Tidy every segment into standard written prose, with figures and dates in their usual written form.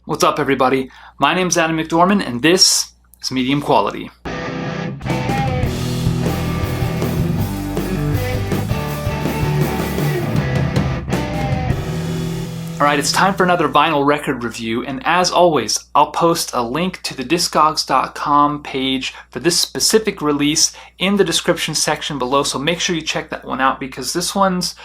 What's up, everybody? My name's Adam McDorman, and this is Medium Quality. Alright, it's time for another vinyl record review, and as always, I'll post a link to the Discogs.com page for this specific release in the description section below, so make sure you check that one out because this one's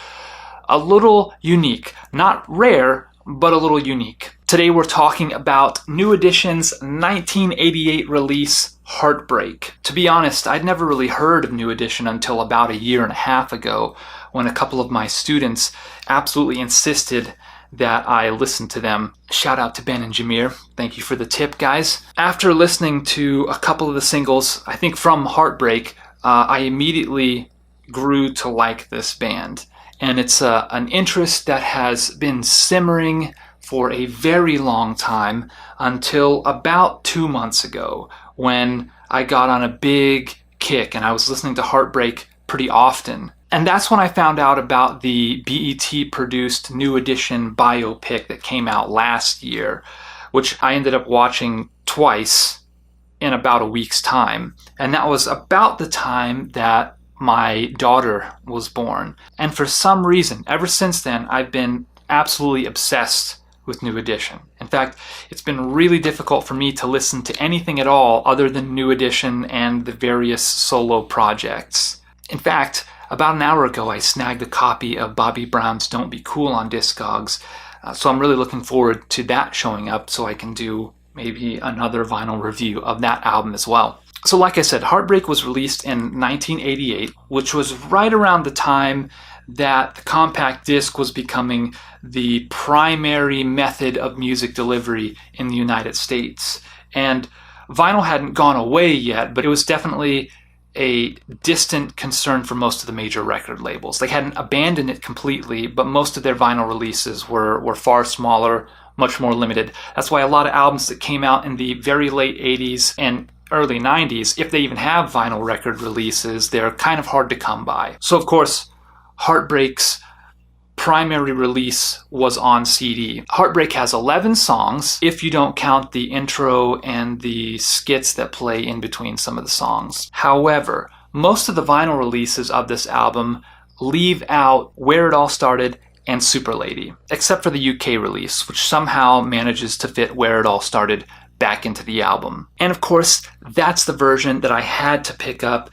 a little unique. Not rare, but a little unique. Today we're talking about New Edition's 1988 release, Heartbreak. To be honest, I'd never really heard of New Edition until about a year and a half ago when a couple of my students absolutely insisted that I listen to them. Shout out to Ben and Jameer. Thank you for the tip, guys. After listening to a couple of the singles, I think from Heartbreak, I immediately grew to like this band. And it's an interest that has been simmering for a very long time until about 2 months ago when I got on a big kick and I was listening to Heartbreak pretty often. And that's when I found out about the BET-produced New Edition biopic that came out last year, which I ended up watching twice in about a week's time. And that was about the time that my daughter was born. And for some reason, ever since then, I've been absolutely obsessed with New Edition. In fact, it's been really difficult for me to listen to anything at all other than New Edition and the various solo projects. In fact, about an hour ago, I snagged a copy of Bobby Brown's Don't Be Cool on Discogs, so I'm really looking forward to that showing up so I can do maybe another vinyl review of that album as well. So like I said, Heartbreak was released in 1988, which was right around the time that the compact disc was becoming the primary method of music delivery in the United States. And vinyl hadn't gone away yet, but it was definitely a distant concern for most of the major record labels. They hadn't abandoned it completely, but most of their vinyl releases were far smaller, much more limited. That's why a lot of albums that came out in the very late 80s and early 90s, if they even have vinyl record releases, they're kind of hard to come by. So of course, Heartbreak's primary release was on CD. Heartbreak has 11 songs, if you don't count the intro and the skits that play in between some of the songs. However, most of the vinyl releases of this album leave out Where It All Started and Super Lady, except for the UK release, which somehow manages to fit Where It All Started back into the album. And of course, that's the version that I had to pick up.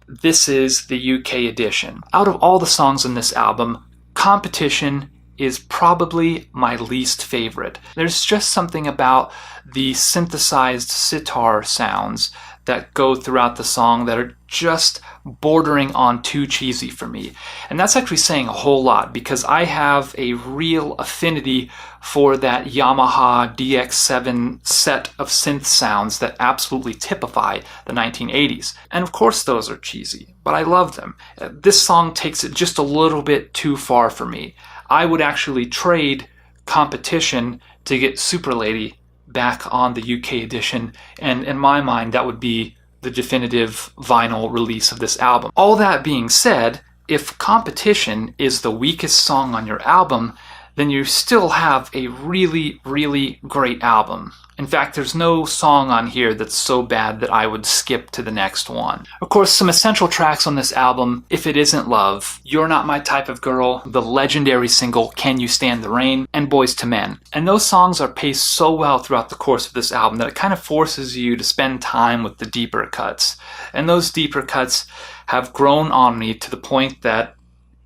This is the UK edition. Out of all the songs in this album, Competition is probably my least favorite. There's just something about the synthesized sitar sounds that go throughout the song that are just bordering on too cheesy for me. And that's actually saying a whole lot because I have a real affinity for that Yamaha DX7 set of synth sounds that absolutely typify the 1980s. And of course those are cheesy, but I love them. This song takes it just a little bit too far for me. I would actually trade Competition to get Super Lady back on the UK edition, and in my mind that would be the definitive vinyl release of this album. All that being said, if Competition is the weakest song on your album, then you still have a really, really great album. In fact, there's no song on here that's so bad that I would skip to the next one. Of course, some essential tracks on this album: If It Isn't Love, You're Not My Type of Girl, the legendary single Can You Stand the Rain, and Boys to Men. And those songs are paced so well throughout the course of this album that it kind of forces you to spend time with the deeper cuts. And those deeper cuts have grown on me to the point that,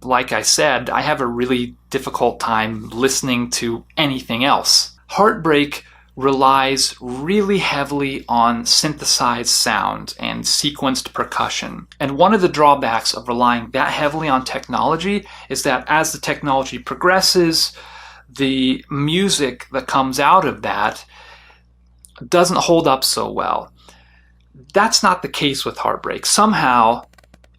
like I said, I have a really difficult time listening to anything else. Heartbreak relies really heavily on synthesized sound and sequenced percussion. And one of the drawbacks of relying that heavily on technology is that as the technology progresses, the music that comes out of that doesn't hold up so well. That's not the case with Heartbreak. Somehow,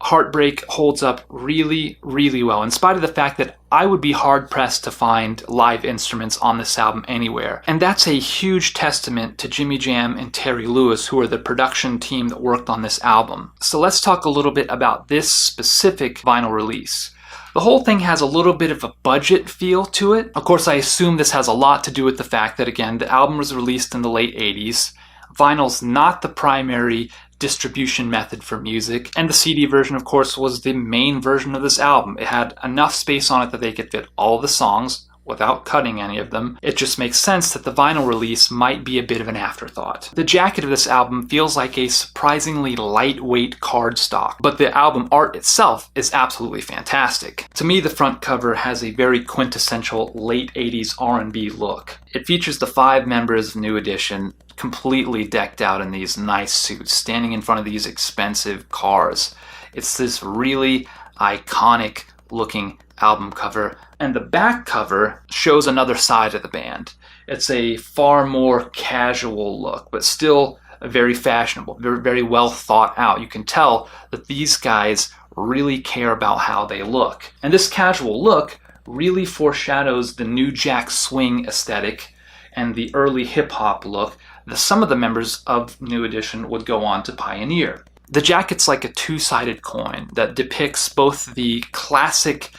Heartbreak holds up really, really well, in spite of the fact that I would be hard-pressed to find live instruments on this album anywhere. And that's a huge testament to Jimmy Jam and Terry Lewis, who are the production team that worked on this album. So let's talk a little bit about this specific vinyl release. The whole thing has a little bit of a budget feel to it. Of course, I assume this has a lot to do with the fact that, again, the album was released in the late 80s. Vinyl's not the primary distribution method for music, and the CD version, of course, was the main version of this album. It had enough space on it that they could fit all the songs without cutting any of them. It just makes sense that the vinyl release might be a bit of an afterthought. The jacket of this album feels like a surprisingly lightweight cardstock, but the album art itself is absolutely fantastic. To me, the front cover has a very quintessential late 80s R&B look. It features the 5 members of New Edition completely decked out in these nice suits, standing in front of these expensive cars. It's this really iconic looking album cover, and the back cover shows another side of the band. It's a far more casual look, but still very fashionable, very well thought out. You can tell that these guys really care about how they look. And this casual look really foreshadows the New Jack Swing aesthetic and the early hip-hop look that some of the members of New Edition would go on to pioneer. The jacket's like a two-sided coin that depicts both the classic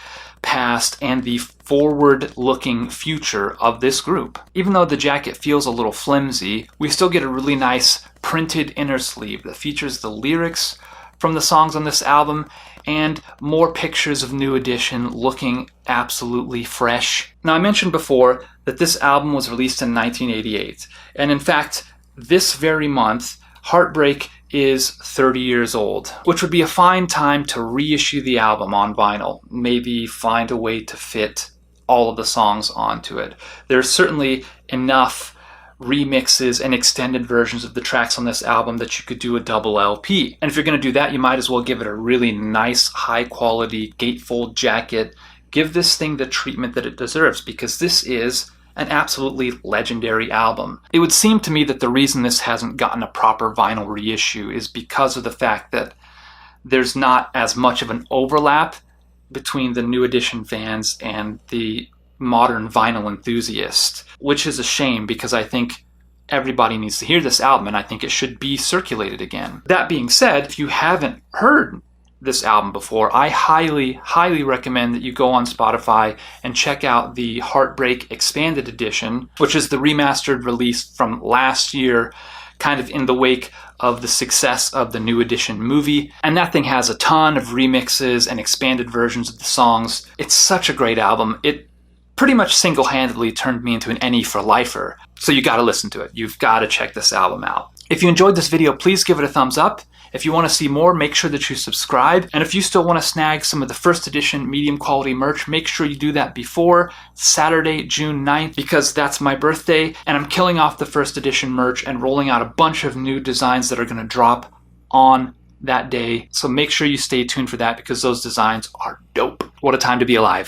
past and the forward-looking future of this group. Even though the jacket feels a little flimsy, we still get a really nice printed inner sleeve that features the lyrics from the songs on this album and more pictures of New Edition looking absolutely fresh. Now, I mentioned before that this album was released in 1988, and in fact, this very month, Heartbreak is 30 years old, which would be a fine time to reissue the album on vinyl. Maybe find a way to fit all of the songs onto it. There's certainly enough remixes and extended versions of the tracks on this album that you could do a double LP. And if you're going to do that, you might as well give it a really nice, high-quality gatefold jacket. Give this thing the treatment that it deserves, because this is an absolutely legendary album. It would seem to me that the reason this hasn't gotten a proper vinyl reissue is because of the fact that there's not as much of an overlap between the New Edition fans and the modern vinyl enthusiast, which is a shame because I think everybody needs to hear this album and I think it should be circulated again. That being said, if you haven't heard this album before, I highly recommend that you go on Spotify and check out the Heartbreak Expanded Edition, which is the remastered release from last year, kind of in the wake of the success of the New Edition movie. And that thing has a ton of remixes and expanded versions of the songs. It's such a great album. It pretty much single-handedly turned me into an NE for lifer. So you gotta listen to it. You've gotta check this album out. If you enjoyed this video, please give it a thumbs up. If you want to see more, make sure that you subscribe. And if you still want to snag some of the first edition medium quality merch, make sure you do that before Saturday, June 9th, because that's my birthday. And I'm killing off the first edition merch and rolling out a bunch of new designs that are going to drop on that day. So make sure you stay tuned for that because those designs are dope. What a time to be alive.